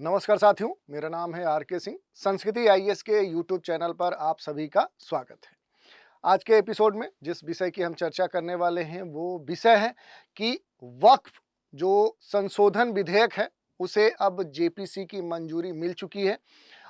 नमस्कार साथियों, मेरा नाम है आर.के. सिंह। संस्कृति आईएएस के यूट्यूब चैनल पर आप सभी का स्वागत है। आज के एपिसोड में जिस विषय की हम चर्चा करने वाले हैं वो विषय है कि वक्फ जो संशोधन विधेयक है उसे अब जेपीसी की मंजूरी मिल चुकी है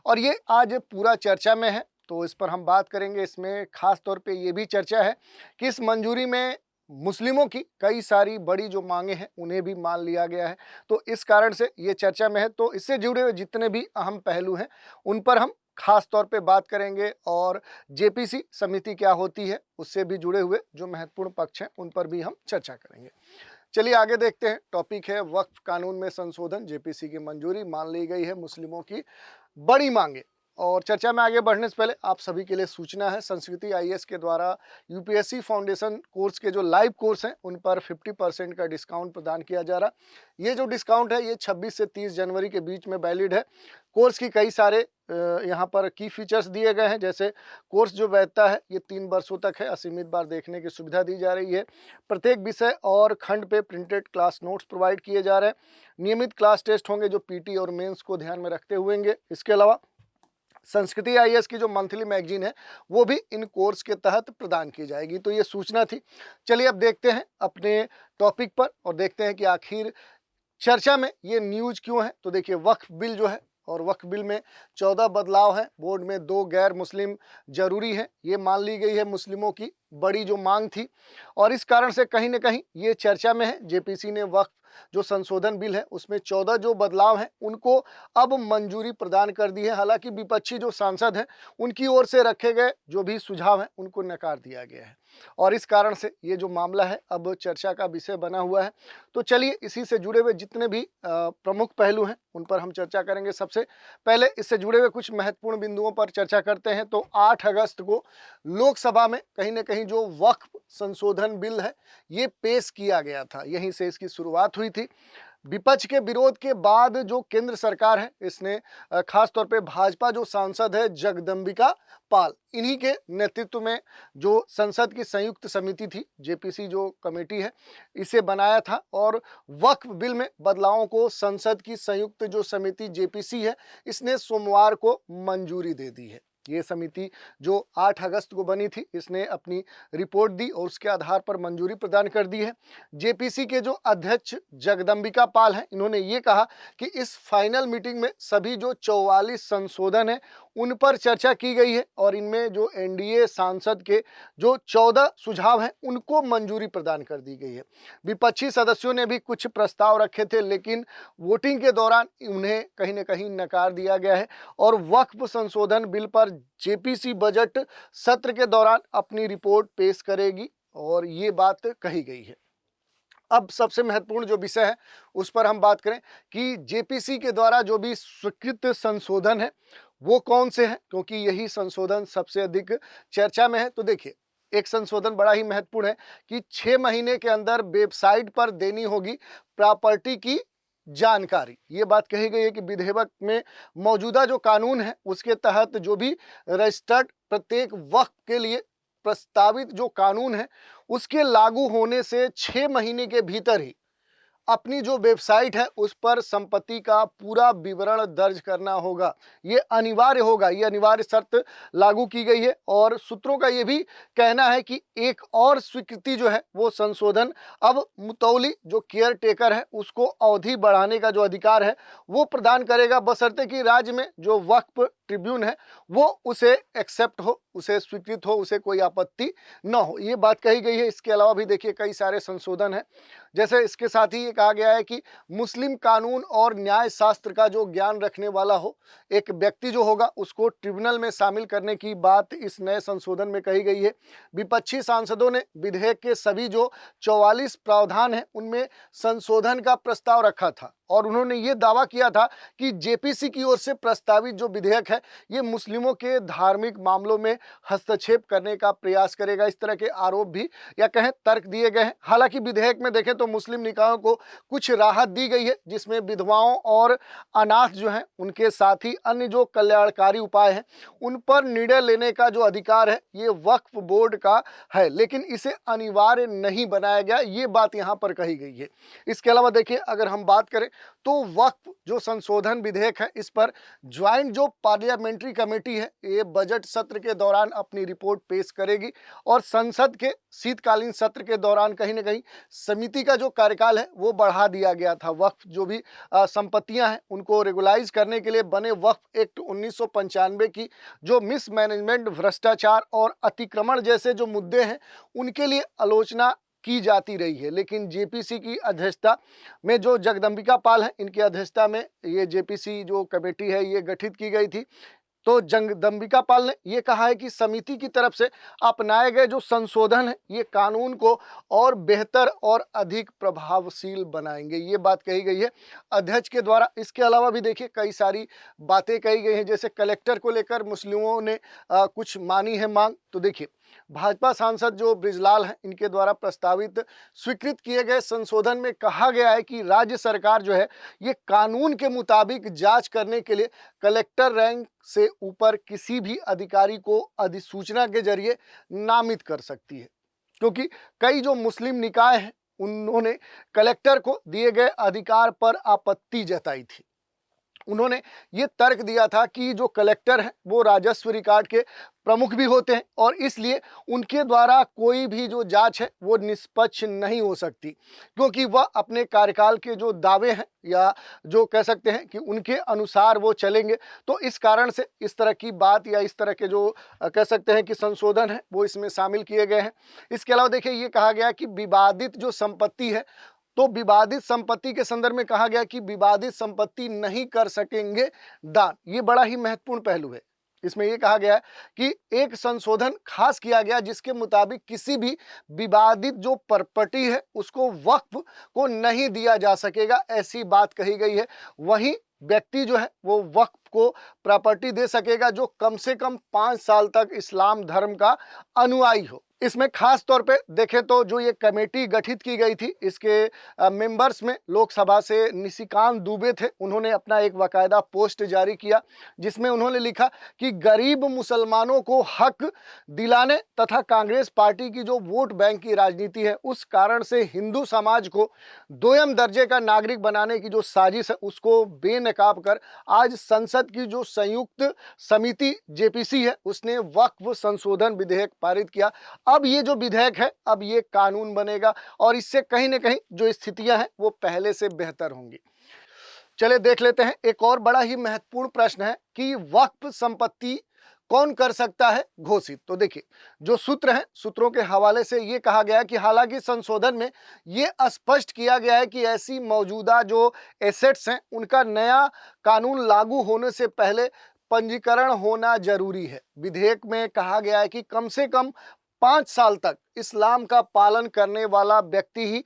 और ये आज पूरा चर्चा में है। तो इस पर हम बात करेंगे। इसमें खास तौर पे ये भी चर्चा है कि इस मंजूरी में मुस्लिमों की कई सारी बड़ी जो मांगे हैं उन्हें भी मान लिया गया है। तो इस कारण से ये चर्चा में है। तो इससे जुड़े हुए जितने भी अहम पहलू हैं उन पर हम खास तौर पे बात करेंगे और जेपीसी समिति क्या होती है उससे भी जुड़े हुए जो महत्वपूर्ण पक्ष हैं उन पर भी हम चर्चा करेंगे। चलिए आगे देखते हैं। टॉपिक है वक्फ कानून में संशोधन, जेपीसी की मंजूरी, मान ली गई है मुस्लिमों की बड़ी मांगे। और चर्चा में आगे बढ़ने से पहले आप सभी के लिए सूचना है, संस्कृति आईएएस के द्वारा यूपीएससी फाउंडेशन कोर्स के जो लाइव कोर्स हैं उन पर 50% का डिस्काउंट प्रदान किया जा रहा। ये जो डिस्काउंट है ये 26 से 30 जनवरी के बीच में वैलिड है। कोर्स की कई सारे यहाँ पर की फीचर्स दिए गए हैं। जैसे कोर्स जो वैधता है ये 3 वर्षों तक है, असीमित बार देखने की सुविधा दी जा रही है। प्रत्येक विषय और खंड पे प्रिंटेड क्लास नोट्स प्रोवाइड किए जा रहे हैं। नियमित क्लास टेस्ट होंगे जो पीटी और मेंस को ध्यान में रखते हुए होंगे। इसके अलावा संस्कृति आईएएस की जो मंथली मैगजीन है वो भी इन कोर्स के तहत प्रदान की जाएगी। तो ये सूचना थी। चलिए अब देखते हैं अपने टॉपिक पर और देखते हैं कि आखिर चर्चा में ये न्यूज़ क्यों है। तो देखिए, वक्फ बिल जो है और वक्फ बिल में 14 बदलाव हैं। बोर्ड में 2 गैर मुस्लिम जरूरी है, ये मान ली गई है। मुस्लिमों की बड़ी जो मांग थी और इस कारण से कहीं ना कहीं ये चर्चा में है। जेपीसी ने वक्फ जो संशोधन बिल है उसमें 14 जो बदलाव हैं उनको अब मंजूरी प्रदान कर दी है। हालांकि विपक्षी जो सांसद हैं उनकी ओर से रखे गए जो भी सुझाव हैं उनको नकार दिया गया है और इस कारण से ये जो मामला है अब चर्चा का विषय बना हुआ है। तो चलिए इसी से जुड़े हुए जितने भी प्रमुख पहलू हैं उन पर हम चर्चा करेंगे। सबसे पहले इससे जुड़े हुए कुछ महत्वपूर्ण बिंदुओं पर चर्चा करते हैं। तो 8 अगस्त को लोकसभा में कहीं ना कहीं जो वक्फ संशोधन बिल है ये पेश किया गया था, यहीं से इसकी शुरुआत हुई थी। विपक्ष के विरोध के बाद जो केंद्र सरकार है इसने खास तौर पे भाजपा जो सांसद है जगदम्बिका पाल, इन्हीं के नेतृत्व में जो संसद की संयुक्त समिति थी, जेपीसी जो कमेटी है, इसे बनाया था और वक्फ बिल में बदलावों को संसद की संयुक्त जो समिति जेपीसी है इसने सोमवार को मंजूरी दे दी है। ये समिति जो 8 अगस्त को बनी थी इसने अपनी रिपोर्ट दी और उसके आधार पर मंजूरी प्रदान कर दी है। जेपीसी के जो अध्यक्ष जगदम्बिका पाल हैं, इन्होंने ये कहा कि इस फाइनल मीटिंग में सभी जो 44 संशोधन हैं उन पर चर्चा की गई है और इनमें जो एनडीए सांसद के जो 14 सुझाव हैं उनको मंजूरी प्रदान कर दी गई है। विपक्षी सदस्यों ने भी कुछ प्रस्ताव रखे थे लेकिन वोटिंग के दौरान उन्हें कहीं ना कहीं नकार दिया गया है और वक्फ संशोधन बिल पर जेपीसी बजट सत्र के दौरान अपनी रिपोर्ट पेश करेगी और ये बात कही गई है। अब सबसे महत्वपूर्ण जो विषय है उस पर हम बात करें कि जेपीसी के द्वारा जो भी स्वीकृत संशोधन है वो कौन से हैं, क्योंकि यही संशोधन सबसे अधिक चर्चा में है। तो देखिए, एक संशोधन बड़ा ही महत्वपूर्ण है कि 6 महीने के अंदर वेबसाइट पर देनी होगी प्रॉपर्टी की जानकारी। ये बात कही गई है कि विधेयक में मौजूदा जो कानून है उसके तहत जो भी रजिस्टर्ड प्रत्येक वक्फ के लिए प्रस्तावित जो कानून है उसके लागू होने से 6 महीने के भीतर ही अपनी जो वेबसाइट है उस पर संपत्ति का पूरा विवरण दर्ज करना होगा। ये अनिवार्य होगा, ये अनिवार्य शर्त लागू की गई है और सूत्रों का ये भी कहना है कि एक और स्वीकृति जो है वो संशोधन अब मुतौली जो केयर टेकर है उसको अवधि बढ़ाने का जो अधिकार है वो प्रदान करेगा, बशर्ते कि राज्य में जो वक्फ ट्रिब्यून है वो उसे एक्सेप्ट हो, उसे स्वीकृत हो, उसे कोई आपत्ति न हो। ये बात कही गई है। इसके अलावा भी देखिए कई सारे संशोधन हैं। जैसे इसके साथ ही ये कहा गया है कि मुस्लिम कानून और न्याय शास्त्र का जो ज्ञान रखने वाला हो एक व्यक्ति जो होगा उसको ट्रिब्यूनल में शामिल करने की बात इस नए संशोधन में कही गई है। विपक्षी सांसदों ने विधेयक के सभी जो 44 प्रावधान हैं उनमें संशोधन का प्रस्ताव रखा था और उन्होंने ये दावा किया था कि जेपीसी की ओर से प्रस्तावित जो विधेयक है ये मुस्लिमों के धार्मिक मामलों में हस्तक्षेप करने का प्रयास करेगा। इस तरह के आरोप भी या कहें तर्क दिए गए हैं। हालांकि विधेयक में देखें तो मुस्लिम निकायों को कुछ राहत दी गई है जिसमें विधवाओं और अनाथ जो हैं उनके साथ ही अन्य जो कल्याणकारी उपाय हैं उन पर निर्णय लेने का जो अधिकार है ये वक्फ बोर्ड का है, लेकिन इसे अनिवार्य नहीं बनाया गया, ये बात यहाँ पर कही गई है। इसके अलावा देखिए, अगर हम बात करें तो वक्फ जो संशोधन विधेयक है, इस पर ज्वाइंट जो पार्लियामेंट्री कमेटी है, ये बजट सत्र के दौरान अपनी रिपोर्ट पेश करेगी और संसद के शीतकालीन सत्र के दौरान कहीं ना कहीं समिति का जो कार्यकाल है वो बढ़ा दिया गया था। वक्फ जो भी संपत्तियां हैं उनको रेगुलाइज करने के लिए बने वक्फ एक्ट 1995 की जो मिसमैनेजमेंट, भ्रष्टाचार और अतिक्रमण जैसे जो मुद्दे हैं उनके लिए आलोचना की जाती रही है। लेकिन जेपीसी की अध्यक्षता में जो जगदम्बिका पाल है, इनकी अध्यक्षता में ये जेपीसी जो कमेटी है ये गठित की गई थी। तो जगदम्बिका पाल ने ये कहा है कि समिति की तरफ से अपनाए गए जो संशोधन है ये कानून को और बेहतर और अधिक प्रभावशील बनाएंगे, ये बात कही गई है अध्यक्ष के द्वारा। इसके अलावा भी देखिए कई सारी बातें कही गई हैं, जैसे कलेक्टर को लेकर मुस्लिमों ने कुछ मानी है मांग। तो देखिए भाजपा सांसद जो बृजलाल हैं, इनके द्वारा प्रस्तावित स्वीकृत किए गए संशोधन में कहा गया है कि राज्य सरकार जो है ये कानून के मुताबिक जांच करने के लिए कलेक्टर रैंक से ऊपर किसी भी अधिकारी को अधिसूचना के जरिए नामित कर सकती है, क्योंकि कई जो मुस्लिम निकाय हैं उन्होंने कलेक्टर को दिए गए अधिकार पर आपत्ति जताई थी। उन्होंने ये तर्क दिया था कि जो कलेक्टर हैं वो राजस्व रिकॉर्ड के प्रमुख भी होते हैं और इसलिए उनके द्वारा कोई भी जो जांच है वो निष्पक्ष नहीं हो सकती, क्योंकि वह अपने कार्यकाल के जो दावे हैं या जो कह सकते हैं कि उनके अनुसार वो चलेंगे। तो इस कारण से इस तरह की बात या इस तरह के जो कह सकते हैं कि संशोधन है वो इसमें शामिल किए गए हैं। इसके अलावा देखिए ये कहा गया कि विवादित जो संपत्ति है, तो विवादित संपत्ति के संदर्भ में कहा गया कि विवादित संपत्ति नहीं कर सकेंगे दान। ये बड़ा ही महत्वपूर्ण पहलू है। इसमें यह कहा गया है कि एक संशोधन खास किया गया जिसके मुताबिक किसी भी विवादित जो प्रॉपर्टी है उसको वक्फ को नहीं दिया जा सकेगा, ऐसी बात कही गई है। वहीं व्यक्ति जो है वो वक्फ को प्रॉपर्टी दे सकेगा जो कम से कम 5 साल तक इस्लाम धर्म का अनुयायी हो। इसमें खास तौर पे देखें तो जो ये कमेटी गठित की गई थी, इसके मेंबर्स में लोकसभा से निशिकांत दुबे थे। उन्होंने अपना एक बाकायदा पोस्ट जारी किया जिसमें उन्होंने लिखा कि गरीब मुसलमानों को हक दिलाने तथा कांग्रेस पार्टी की जो वोट बैंक की राजनीति है उस कारण से हिंदू समाज को दोयम दर्जे का नागरिक बनाने की जो साजिश है उसको बेनकाब कर आज संसद की जो संयुक्त समिति जेपीसी है उसने वक्फ संशोधन विधेयक पारित किया। अब ये जो विधेयक है अब ये कानून बनेगा और इससे कहीं ना कहीं जो स्थितियां हैं वो पहले से बेहतर होंगी। चलिए देख लेते हैं, एक और बड़ा ही महत्वपूर्ण प्रश्न है कि वक्फ संपत्ति कौन कर सकता है घोषित। तो देखिए जो सूत्र हैं, सूत्रों के हवाले से ये कहा गया है कि हालांकि संशोधन में ये स्पष्ट किया गया है कि ऐसी मौजूदा जो एसेट्स हैं उनका नया कानून लागू होने से पहले पंजीकरण होना जरूरी है। विधेयक में कहा गया है कि कम से कम 5 साल तक इस्लाम का पालन करने वाला व्यक्ति ही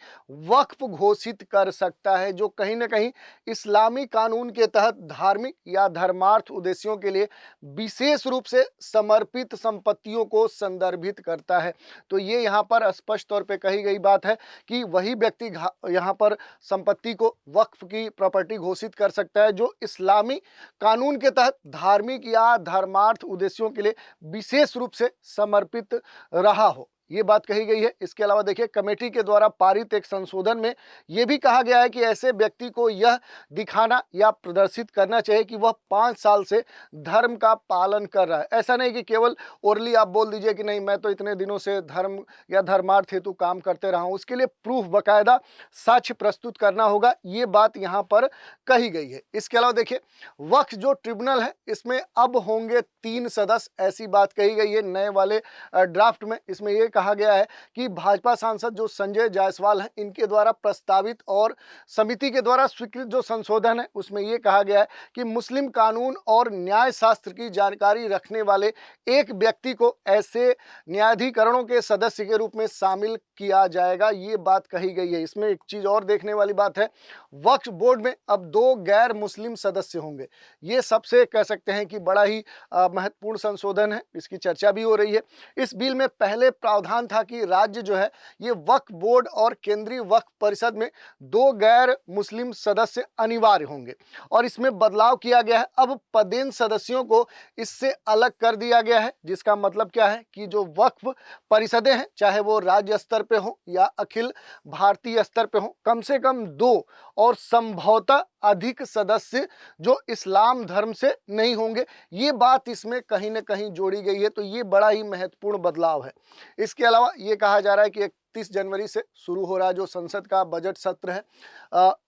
वक्फ घोषित कर सकता है, जो कहीं ना कहीं इस्लामी कानून के तहत धार्मिक या धर्मार्थ उद्देश्यों के लिए विशेष रूप से समर्पित संपत्तियों को संदर्भित करता है। तो ये यहाँ पर स्पष्ट तौर पे कही गई बात है कि वही व्यक्ति यहाँ पर संपत्ति को वक्फ की प्रॉपर्टी घोषित कर सकता है जो इस्लामी कानून के तहत धार्मिक या धर्मार्थ उद्देश्यों के लिए विशेष रूप से समर्पित रहा हो, ये बात कही गई है। इसके अलावा देखिए कमेटी के द्वारा पारित एक संशोधन में यह भी कहा गया है कि ऐसे व्यक्ति को यह दिखाना या प्रदर्शित करना चाहिए कि वह 5 साल से धर्म का पालन कर रहा है। ऐसा नहीं कि केवल ओरली आप बोल दीजिए कि नहीं मैं तो इतने दिनों से धर्म या धर्मार्थ हेतु काम करते रहा हूं, उसके लिए प्रूफ बकायदा साक्ष्य प्रस्तुत करना होगा, ये बात यहाँ पर कही गई है। इसके अलावा देखिए वक्फ जो ट्रिब्यूनल है इसमें अब होंगे 3 सदस्य, ऐसी बात कही गई है नए वाले ड्राफ्ट में। इसमें यह कहा गया है कि भाजपा सांसद जो संजय जायसवाल हैं इनके द्वारा प्रस्तावित और समिति के द्वारा स्वीकृत जो संशोधन है उसमें यह कहा गया है कि मुस्लिम कानून और न्याय शास्त्र की जानकारी रखने वाले एक व्यक्ति को ऐसे न्यायाधिकरणों के सदस्य के रूप में शामिल किया जाएगा, ये बात कही गई है। इसमें एक चीज और देखने वाली बात है, वक्फ बोर्ड में अब 2 गैर मुस्लिम सदस्य होंगे। ये सबसे कह सकते हैं कि बड़ा ही महत्वपूर्ण संशोधन है, इसकी चर्चा भी हो रही है। इस बिल में पहले प्रावधान प्रावधान था कि राज्य जो है ये वक्फ बोर्ड और केंद्रीय वक्फ परिषद में 2 गैर मुस्लिम सदस्य अनिवार्य होंगे और इसमें बदलाव किया गया है। अब पदेन सदस्यों को इससे अलग कर दिया गया है, जिसका मतलब क्या है कि जो वक्फ परिषदें हैं, चाहे वो राज्य स्तर पे हो या अखिल भारतीय स्तर पे हो, कम से कम 2 और संभवतः अधिक सदस्य जो इस्लाम धर्म से नहीं होंगे, ये बात इसमें कहीं ना कहीं जोड़ी गई है। तो ये बड़ा ही महत्वपूर्ण बदलाव है। इसके अलावा ये कहा जा रहा है कि 31 जनवरी से शुरू हो रहा जो संसद का बजट सत्र है,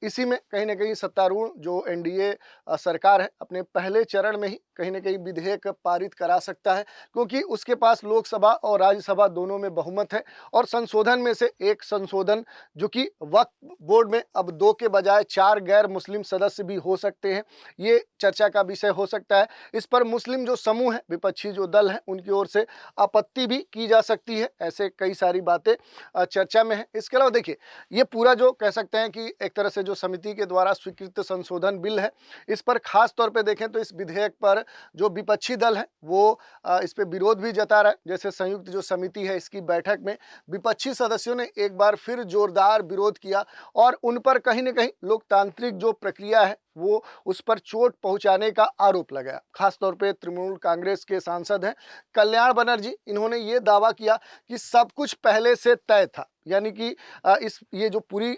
इसी में कहीं ना कहीं सत्तारूढ़ जो एनडीए सरकार है अपने पहले चरण में ही कहीं ना कहीं विधेयक पारित करा सकता है, क्योंकि उसके पास लोकसभा और राज्यसभा दोनों में बहुमत है। और संशोधन में से एक संशोधन जो कि वक्फ बोर्ड में अब 2 के बजाय 4 गैर मुस्लिम सदस्य भी हो सकते हैं, ये चर्चा का विषय हो सकता है। इस पर मुस्लिम जो समूह है, विपक्षी जो दल है, उनकी ओर से आपत्ति भी की जा सकती है। ऐसे कई सारी बातें चर्चा में है। इसके अलावा देखिए, ये पूरा जो कह सकते हैं कि एक तरह से जो समिति के द्वारा स्वीकृत संशोधन बिल है, इस पर खास तौर पे देखें तो इस विधेयक पर जो विपक्षी दल है वो इस पे विरोध भी जता रहा है। जैसे संयुक्त जो समिति है, इसकी बैठक में विपक्षी सदस्यों ने एक बार फिर जोरदार विरोध किया और उन पर कहीं न कहीं लोकतांत्रिक जो प्रक्रिया है वो उस पर चोट पहुंचाने का आरोप लगाया। खासतौर पे तृणमूल कांग्रेस के सांसद हैं कल्याण बनर्जी, इन्होंने ये दावा किया कि सब कुछ पहले से तय था, यानी कि ये जो पूरी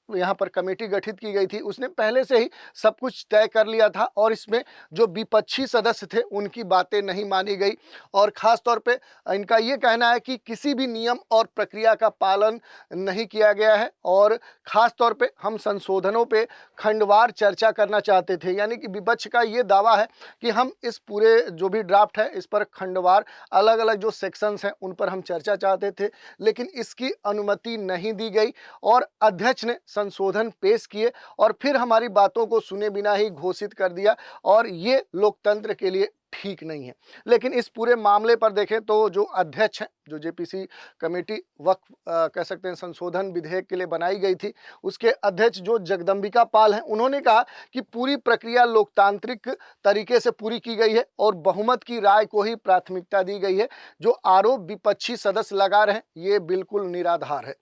यहाँ पर कमेटी गठित की गई थी, उसने पहले से ही सब कुछ तय कर लिया था और इसमें जो विपक्षी सदस्य थे उनकी बातें नहीं मानी गई। और ख़ास तौर पे इनका ये कहना है कि किसी भी नियम और प्रक्रिया का पालन नहीं किया गया है और ख़ास तौर पे हम संशोधनों पे खंडवार चर्चा करना चाहते थे, यानी कि विपक्ष का ये दावा है कि हम इस पूरे जो भी ड्राफ्ट है इस पर खंडवार अलग अलग जो सेक्शंस हैं उन पर हम चर्चा चाहते थे, लेकिन इसकी अनुमति नहीं दी गई और अध्यक्ष ने संशोधन पेश किए और फिर हमारी बातों को सुने बिना ही घोषित कर दिया और ये लोकतंत्र के लिए ठीक नहीं है। लेकिन इस पूरे मामले पर देखें तो जो अध्यक्ष हैं, जो जेपीसी कमेटी वक्फ कह सकते हैं संशोधन विधेयक के लिए बनाई गई थी, उसके अध्यक्ष जो जगदम्बिका पाल हैं, उन्होंने कहा कि पूरी प्रक्रिया लोकतांत्रिक तरीके से पूरी की गई है और बहुमत की राय को ही प्राथमिकता दी गई है। जो आरोप विपक्षी सदस्य लगा रहे हैं ये बिल्कुल निराधार है।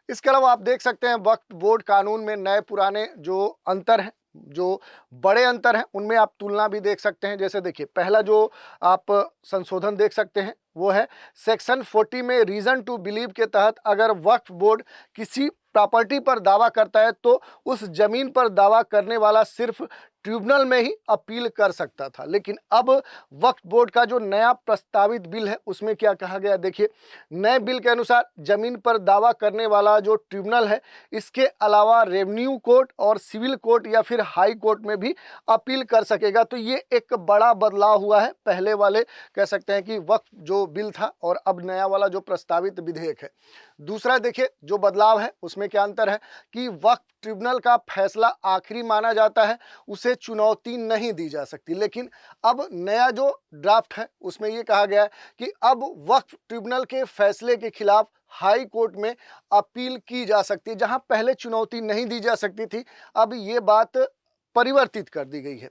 इसके अलावा आप देख सकते हैं वक्फ बोर्ड कानून में नए पुराने जो अंतर हैं, जो बड़े अंतर हैं, उनमें आप तुलना भी देख सकते हैं। जैसे देखिए, पहला जो आप संशोधन देख सकते हैं वो है सेक्शन 40 में रीजन टू बिलीव के तहत अगर वक्फ बोर्ड किसी प्रॉपर्टी पर दावा करता है तो उस जमीन पर दावा करने वाला सिर्फ ट्रिब्यूनल में ही अपील कर सकता था। लेकिन अब वक्फ बोर्ड का जो नया प्रस्तावित बिल है उसमें क्या कहा गया, देखिए, नए बिल के अनुसार जमीन पर दावा करने वाला जो ट्रिब्यूनल है, इसके अलावा रेवेन्यू कोर्ट और सिविल कोर्ट या फिर हाई कोर्ट में भी अपील कर सकेगा। तो ये एक बड़ा बदलाव हुआ है पहले वाले कह सकते हैं कि वक्फ जो बिल था और अब नया वाला जो प्रस्तावित विधेयक है। दूसरा देखिए जो बदलाव है उसमें क्या अंतर है कि वक्फ ट्रिब्यूनल का फैसला आखिरी माना जाता है, उसे चुनौती नहीं दी जा सकती। लेकिन अब नया जो ड्राफ्ट है उसमें ये कहा गया है कि अब वक्फ ट्रिब्यूनल के फैसले के खिलाफ हाई कोर्ट में अपील की जा सकती है। जहां पहले चुनौती नहीं दी जा सकती थी, अब ये बात परिवर्तित कर दी गई है।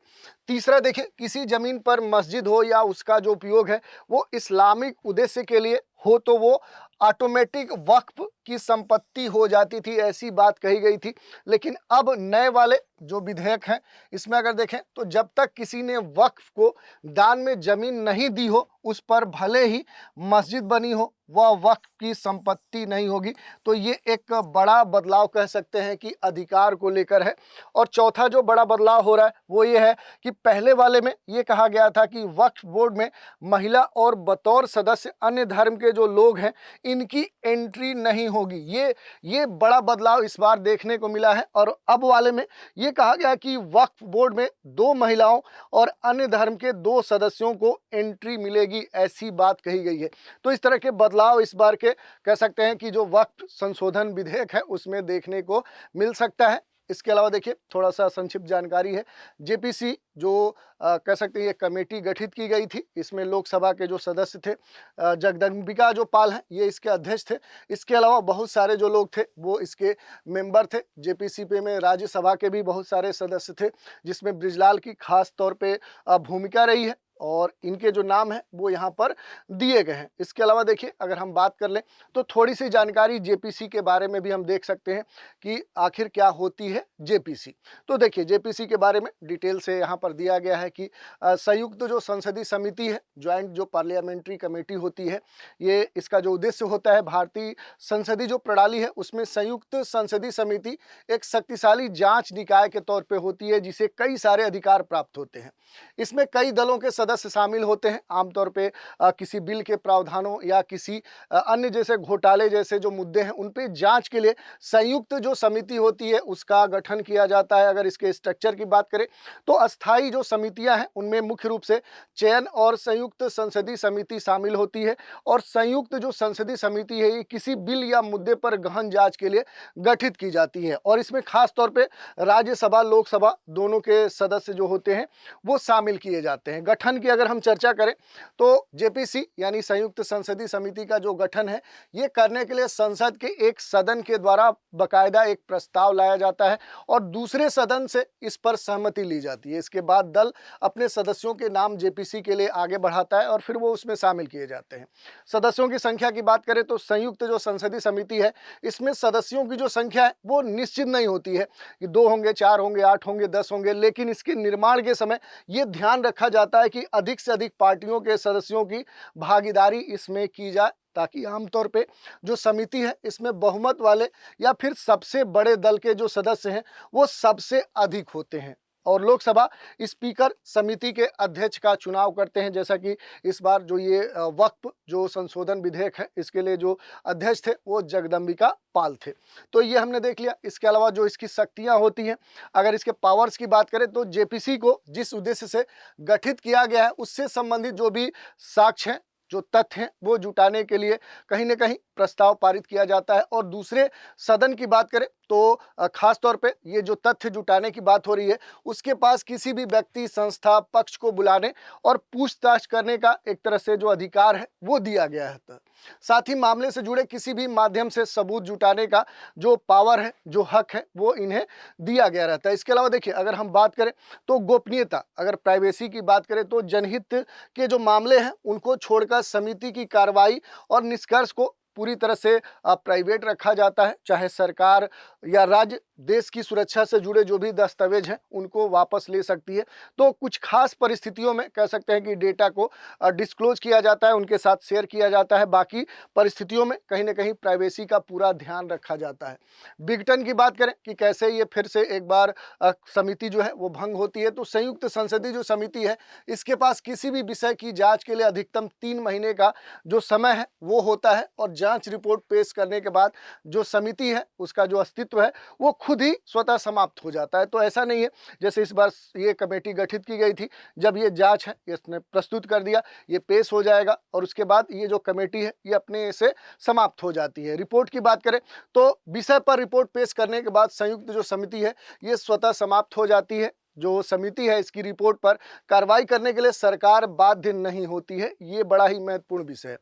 तीसरा देखिए, किसी जमीन पर मस्जिद हो या उसका जो उपयोग है वो इस्लामिक उद्देश्य के लिए हो तो वो ऑटोमेटिक वक्फ की संपत्ति हो जाती थी, ऐसी बात कही गई थी। लेकिन अब नए वाले जो विधेयक हैं इसमें अगर देखें तो जब तक किसी ने वक्फ को दान में जमीन नहीं दी हो, उस पर भले ही मस्जिद बनी हो, वह वक्फ की संपत्ति नहीं होगी। तो ये एक बड़ा बदलाव कह सकते हैं कि अधिकार को लेकर है। और चौथा जो बड़ा बदलाव हो रहा है वो ये है कि पहले वाले में ये कहा गया था कि वक्फ बोर्ड में महिला और बतौर सदस्य अन्य धर्म के जो लोग हैं इनकी एंट्री नहीं होगी। ये बड़ा बदलाव इस बार देखने को मिला है। और अब वाले में ये कहा गया कि वक्फ बोर्ड में 2 महिलाओं और अन्य धर्म के 2 सदस्यों को एंट्री मिलेगी, ऐसी बात कही गई है। तो इस तरह के बदलाव इस बार के कह सकते हैं कि जो वक्फ संशोधन विधेयक है उसमें देखने को मिल सकता है। इसके अलावा देखिए थोड़ा सा संक्षिप्त जानकारी है। जेपीसी जो कह सकते हैं ये कमेटी गठित की गई थी, इसमें लोकसभा के जो सदस्य थे जगदम्बिका जो पाल हैं ये इसके अध्यक्ष थे। इसके अलावा बहुत सारे जो लोग थे वो इसके मेंबर थे। जेपीसी पे में राज्यसभा के भी बहुत सारे सदस्य थे जिसमें बृजलाल की खास तौर पे भूमिका रही है। और इनके जो नाम हैं वो यहाँ पर दिए गए हैं। इसके अलावा देखिए अगर हम बात कर लें तो थोड़ी सी जानकारी जेपीसी के बारे में भी हम देख सकते हैं कि आखिर क्या होती है जेपीसी। तो देखिए जेपीसी के बारे में डिटेल से यहाँ पर दिया गया है कि संयुक्त जो संसदीय समिति है, ज्वाइंट जो पार्लियामेंट्री कमेटी होती है, ये इसका जो उद्देश्य होता है, भारतीय संसदीय जो प्रणाली है उसमें संयुक्त संसदीय समिति एक शक्तिशाली जांच निकाय के तौर पे होती है जिसे कई सारे अधिकार प्राप्त होते हैं। इसमें कई दलों के सदस्य शामिल होते हैं। आमतौर पे किसी बिल के प्रावधानों या किसी अन्य जैसे घोटाले जैसे जो मुद्दे हैं उन पे जांच के लिए संयुक्त जो समिति होती है उसका गठन किया जाता है। अगर इसके स्ट्रक्चर की बात करें तो अस्थायी जो समितियां हैं उनमें मुख्य रूप से चयन और संयुक्त संसदीय समिति शामिल होती है। और संयुक्त जो संसदीय समिति है ये किसी बिल या मुद्दे पर गहन जांच के लिए गठित की जाती है और इसमें खास तौर पे राज्यसभा लोकसभा दोनों के सदस्य जो होते हैं वो शामिल किए जाते हैं। गठन की अगर हम चर्चा करें तो जेपीसी यानी संयुक्त संसदीय समिति का जो गठन है ये करने के लिए संसद के एक सदन के द्वारा बकायदा एक प्रस्ताव लाया जाता है और दूसरे सदन से इस पर सहमति ली जाती है। इसके बाद दल अपने सदस्यों के नाम जेपीसी के लिए आगे बढ़ाता है और फिर वो उसमें शामिल किए जाते हैं। सदस्यों की संख्या की बात करें तो संयुक्त जो संसदीय समिति है इसमें सदस्यों की जो संख्या है वो निश्चित नहीं होती है कि 2 होंगे, 4 होंगे, 8 होंगे, 10 होंगे, लेकिन इसके निर्माण के समय ये ध्यान रखा जाता है कि अधिक से अधिक पार्टियों के सदस्यों की भागीदारी इसमें की जाए ताकि आमतौर पे जो समिति है इसमें बहुमत वाले या फिर सबसे बड़े दल के जो सदस्य हैं वो सबसे अधिक होते हैं। और लोकसभा स्पीकर समिति के अध्यक्ष का चुनाव करते हैं। जैसा कि इस बार जो ये वक्फ जो संशोधन विधेयक है इसके लिए जो अध्यक्ष थे वो जगदम्बिका पाल थे। तो ये हमने देख लिया। इसके अलावा जो इसकी शक्तियां होती हैं, अगर इसके पावर्स की बात करें तो जेपीसी को जिस उद्देश्य से गठित किया गया है उससे संबंधित जो भी साक्ष्य हैं, जो तथ्य हैं वो जुटाने के लिए कहीं ना कहीं प्रस्ताव पारित किया जाता है। और दूसरे सदन की बात करें तो खास तौर पे ये जो तथ्य जुटाने की बात हो रही है उसके पास किसी भी व्यक्ति संस्था पक्ष को बुलाने और पूछताछ करने का एक तरह से जो अधिकार है वो दिया गया है। साथ ही मामले से जुड़े किसी भी माध्यम से सबूत जुटाने का जो पावर है, जो हक है, वो इन्हें दिया गया रहता है। इसके अलावा देखिए अगर हम बात करें तो गोपनीयता, अगर प्राइवेसी की बात करें तो जनहित के जो मामले हैं उनको छोड़कर समिति की कार्रवाई और निष्कर्ष को पूरी तरह से प्राइवेट रखा जाता है। चाहे सरकार या राज्य देश की सुरक्षा से जुड़े जो भी दस्तावेज हैं उनको वापस ले सकती है। तो कुछ खास परिस्थितियों में कह सकते हैं कि डेटा को डिस्क्लोज किया जाता है, उनके साथ शेयर किया जाता है। बाकी परिस्थितियों में कहीं ना कहीं प्राइवेसी का पूरा ध्यान रखा जाता है। विघटन की बात करें कि कैसे ये फिर से एक बार समिति जो है वो भंग होती है, तो संयुक्त संसदीय जो समिति है इसके पास किसी भी विषय की जांच के लिए अधिकतम 3 महीने का जो समय है वो होता है और जांच रिपोर्ट पेश करने के बाद जो समिति है उसका जो अस्तित्व है वो खुद ही स्वतः समाप्त हो जाता है। तो ऐसा नहीं है जैसे इस बार ये कमेटी गठित की गई थी, जब ये जांच है इसने प्रस्तुत कर दिया, ये पेश हो जाएगा और उसके बाद ये जो कमेटी है ये अपने से समाप्त हो जाती है। रिपोर्ट की बात करें तो विषय पर रिपोर्ट पेश करने के बाद संयुक्त जो समिति है ये स्वतः समाप्त हो जाती है। जो समिति है इसकी रिपोर्ट पर कार्रवाई करने के लिए सरकार बाध्य नहीं होती है। ये बड़ा ही महत्वपूर्ण विषय है।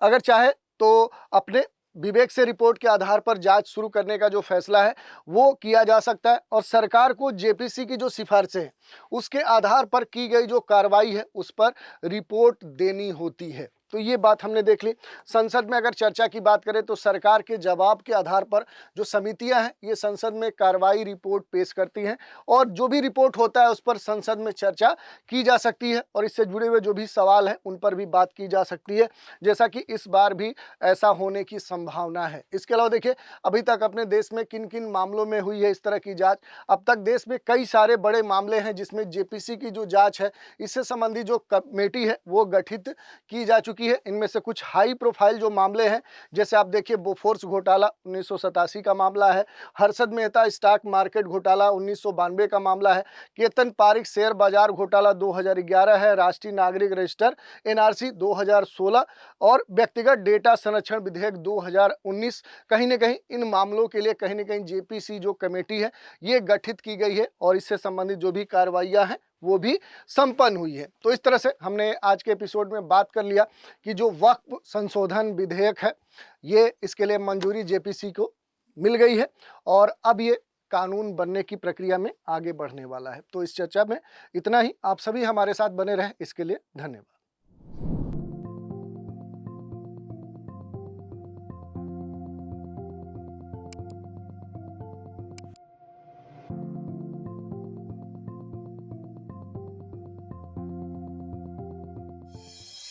अगर चाहे तो अपने विवेक से रिपोर्ट के आधार पर जांच शुरू करने का जो फैसला है वो किया जा सकता है और सरकार को जेपीसी की जो सिफारिशें हैं उसके आधार पर की गई जो कार्रवाई है उस पर रिपोर्ट देनी होती है। तो ये बात हमने देख ली। संसद में अगर चर्चा की बात करें तो सरकार के जवाब के आधार पर जो समितियां हैं ये संसद में कार्रवाई रिपोर्ट पेश करती हैं और जो भी रिपोर्ट होता है उस पर संसद में चर्चा की जा सकती है और इससे जुड़े हुए जो भी सवाल हैं उन पर भी बात की जा सकती है, जैसा कि इस बार भी ऐसा होने की संभावना है। इसके अलावा देखिए अभी तक अपने देश में किन किन मामलों में हुई है इस तरह की जाँच। अब तक देश में कई सारे बड़े मामले हैं जिसमें जेपीसी की जो जाँच है इससे संबंधित जो कमेटी है वो गठित की जा चुकी है। इनमें से कुछ हाई प्रोफाइल जो मामले हैं जैसे आप देखिए बोफोर्स घोटाला 1987 का मामला है, हर्षद मेहता स्टॉक मार्केट घोटाला 1992 का मामला है, केतन पारिक शेयर बाजार घोटाला 2011 है, राष्ट्रीय नागरिक रजिस्टर एनआरसी 2016 और व्यक्तिगत डेटा संरक्षण विधेयक 2019। कहीं ना कहीं इन मामलों के लिए कहीं ना कहीं जेपीसी जो कमेटी है ये गठित की गई है और इससे संबंधित जो भी कार्रवाइयां हैं वो भी संपन्न हुई है। तो इस तरह से हमने आज के एपिसोड में बात कर लिया कि जो वक्फ संशोधन विधेयक है ये इसके लिए मंजूरी जेपीसी को मिल गई है और अब ये कानून बनने की प्रक्रिया में आगे बढ़ने वाला है। तो इस चर्चा में इतना ही। आप सभी हमारे साथ बने रहें, इसके लिए धन्यवाद।